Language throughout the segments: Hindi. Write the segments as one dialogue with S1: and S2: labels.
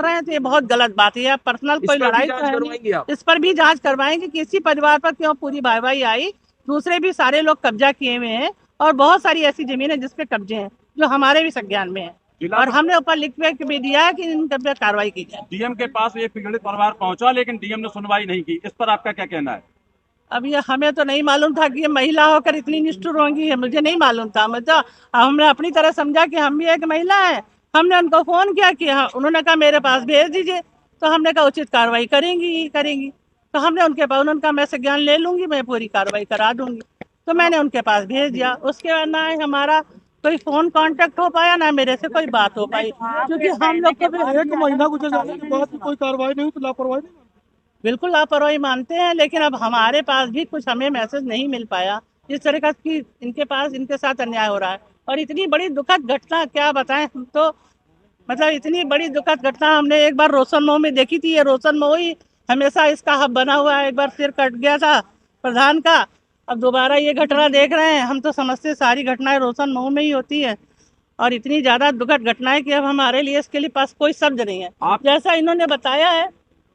S1: रहे हैं तो ये बहुत गलत बात है। पर्सनल कोई लड़ाई तो है नहीं, इस पर भी जांच करवाएंगे कि किसी परिवार पर क्यों पूरी वाहवाही आई। दूसरे भी सारे लोग कब्जा किए हुए हैं और बहुत सारी ऐसी जमीन है जिसपे कब्जे हैं जो हमारे भी संज्ञान में है और हमने ऊपर लिख के भी दिया है कि इन पर कार्रवाई की जाए।
S2: डीएम के पास एक पीड़ित परिवार पहुंचा लेकिन डीएम ने सुनवाई नहीं की, इस पर आपका क्या कहना है?
S1: अब ये हमें तो नहीं मालूम था कि ये महिला होकर इतनी निष्ठुर होंगी, मुझे नहीं मालूम था। मतलब हमने अपनी तरह समझा कि हम भी एक महिला है। हमने उनको फोन किया कि हाँ, उन्होंने कहा मेरे पास भेज दीजिए, तो हमने कहा उचित कार्रवाई करेंगी। तो हमने उनके पास, उनका मैं संज्ञान ले लूंगी, मैं पूरी कार्रवाई करा दूंगी। तो मैंने उनके पास भेज दिया। उसके बाद ना हमारा कोई फोन कांटेक्ट हो पाया, ना मेरे से कोई बात हो पाई, क्योंकि हम लोग को
S3: एक महीना गुजर जाने के बाद भी कोई कार्रवाई नहीं हुई, तो लापरवाही नहीं?
S1: बिल्कुल लापरवाही मानते हैं, लेकिन अब हमारे पास भी कुछ हमें मैसेज नहीं मिल पाया इस तरह का कि इनके पास इनके साथ अन्याय हो रहा है। और इतनी बड़ी दुखद घटना क्या बताएं हम तो, मतलब इतनी बड़ी दुखद घटना हमने एक बार रोशन मोह में देखी थी। ये रोशन मोह ही हमेशा इसका हब बना हुआ है। एक बार सिर कट गया था प्रधान का, अब दोबारा ये घटना देख रहे हैं। हम तो समझते सारी घटनाएं रोशन मोह में ही होती है और इतनी ज्यादा दुखद घटनाएं कि अब हमारे लिए इसके लिए पास कोई शब्द नहीं है। जैसा इन्होंने बताया है,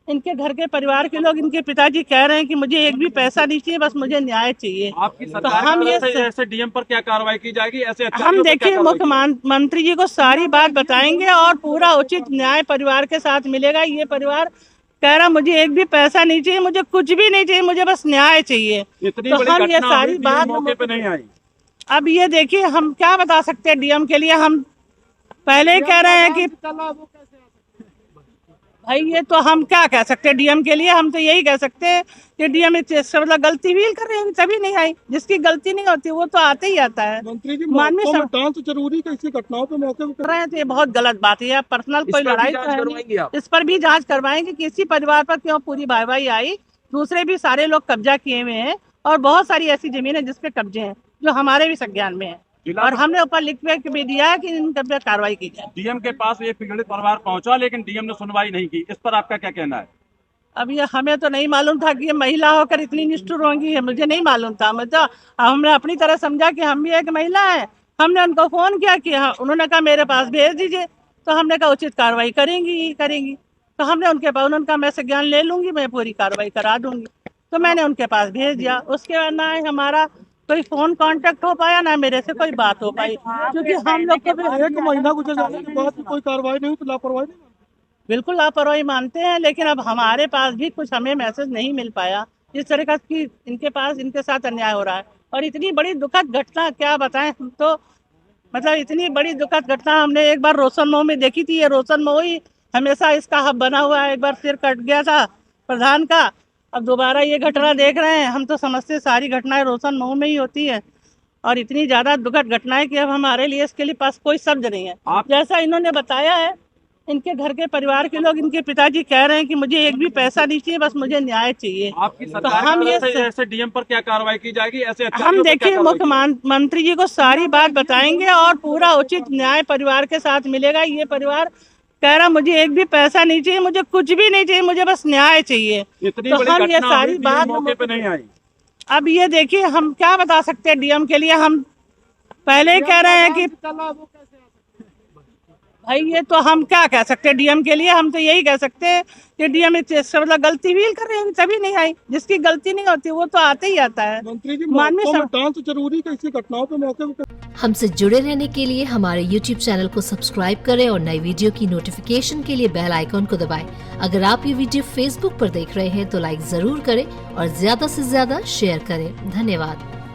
S1: इनके घर के परिवार के लोग, इनके पिताजी कह रहे हैं कि मुझे एक भी पैसा नहीं चाहिए, बस मुझे न्याय चाहिए।
S2: आपकी सरकार
S1: तो हम ये
S2: ऐसे डीएम पर क्या कार्रवाई की जाएगी? ऐसे
S1: हम देखिए मुख्यमंत्री जी को सारी बात बताएंगे और पूरा उचित न्याय परिवार के साथ मिलेगा। ये परिवार कह रहा मुझे एक भी पैसा नहीं चाहिए, मुझे कुछ भी नहीं चाहिए, मुझे बस न्याय चाहिए। तो हम ये सारी बात
S2: मौके पे नहीं आई।
S1: अब ये देखिए हम क्या बता सकते हैं डीएम के लिए। हम पहले ही कह रहे हैं कि भाई ये तो हम क्या कह सकते हैं डीएम के लिए। हम तो यही कह सकते हैं कि डीएम मतलब गलती भी कर रहे हैं, तभी नहीं आई। जिसकी गलती नहीं होती वो तो आते ही आता है।
S3: मंत्री जी,
S1: मानवीय
S3: डांस जरूरी है, ऐसी घटनाओं पे मौके
S1: कर रहे हैं तो ये बहुत गलत बात है। पर्सनल कोई लड़ाई तो है नहीं, इस पर भी जांच करवाएंगे कि किसी परिवार पर क्यों पूरी वाहवाही आई। दूसरे भी सारे लोग कब्जा किए हुए हैं और बहुत सारी ऐसी जमीन है जिसपे कब्जे हैं जो हमारे भी संज्ञान में है और हमने ऊपर लिख के भी दिया है कि इन पर कार्रवाई की जाए।
S2: डीएम के पास एक पीड़ित परिवार पहुंचा लेकिन डीएम ने सुनवाई नहीं की, इस पर आपका क्या कहना है?
S1: अब ये हमें तो नहीं मालूम था कि ये महिला होकर इतनी निष्ठुर होंगी, मुझे नहीं मालूम था। मतलब हमने अपनी तरह समझा कि हम भी एक महिला है। हमने उनको फोन किया कि हाँ, उन्होंने कहा मेरे पास भेज दीजिए, तो हमने कहा उचित कार्रवाई करेंगी। तो हमने उनके पास, उनका मैं संज्ञान ले लूंगी, मैं पूरी कार्रवाई करा दूंगी। तो मैंने उनके पास भेज दिया। उसके बाद ना हमारा कोई फोन कांटेक्ट हो पाया, ना मेरे से कोई बात हो पाई, क्योंकि हम लोग को
S3: एक महीना गुजर जाने के बाद भी कोई कार्रवाई नहीं हुई, तो लापरवाही नहीं?
S1: बिल्कुल लापरवाही मानते हैं, लेकिन अब हमारे पास भी कुछ हमें मैसेज नहीं मिल पाया इस तरह का कि इनके पास इनके साथ अन्याय हो रहा है। और इतनी बड़ी दुखद घटना क्या बताएं हम तो, मतलब इतनी बड़ी दुखद घटना हमने एक बार रोशन मोह में देखी थी। ये रोशन मोह ही हमेशा इसका हब बना हुआ है। एक बार सिर कट गया था प्रधान का, अब दोबारा ये घटना देख रहे हैं। हम तो समझते सारी घटनाएं रोशन मोह में ही होती है और इतनी ज्यादा दुखद घटनाएं कि अब हमारे लिए इसके लिए पास कोई शब्द नहीं है। जैसा इन्होंने बताया है, इनके घर के परिवार के लोग, इनके पिताजी कह रहे हैं कि मुझे एक भी पैसा नहीं चाहिए, बस मुझे न्याय चाहिए।
S2: आपकी सरकार
S1: तो हम ये
S2: ऐसे डीएम पर क्या कार्रवाई की जाएगी? ऐसे
S1: हम देखिए मुख्यमंत्री जी को सारी बात बताएंगे और पूरा उचित न्याय परिवार के साथ मिलेगा। ये परिवार कह रहा मुझे एक भी पैसा नहीं चाहिए, मुझे कुछ भी नहीं चाहिए, मुझे बस न्याय चाहिए। तो हम ये सारी बात
S2: मौके पे नहीं आई।
S1: अब ये देखिए हम क्या बता सकते हैं डीएम के लिए। हम पहले ही कह रहे हैं कि भाई ये तो हम क्या कह सकते हैं डीएम के लिए। हम तो यही कह सकते हैं कि डीएम मतलब गलती भी कर रहे हैं, तभी नहीं आई। जिसकी गलती नहीं होती वो तो आते ही आता है।
S3: मंत्री जी,
S1: मानवीय
S3: डांस जरूरी है, ऐसी घटनाओं पे मौके पे।
S4: हमसे जुड़े रहने के लिए हमारे YouTube चैनल को सब्सक्राइब करें और नई वीडियो की नोटिफिकेशन के लिए बेल आइकॉन को दबाएं। अगर आप ये वीडियो Facebook पर देख रहे हैं तो लाइक जरूर करें और ज्यादा से ज्यादा शेयर करें। धन्यवाद।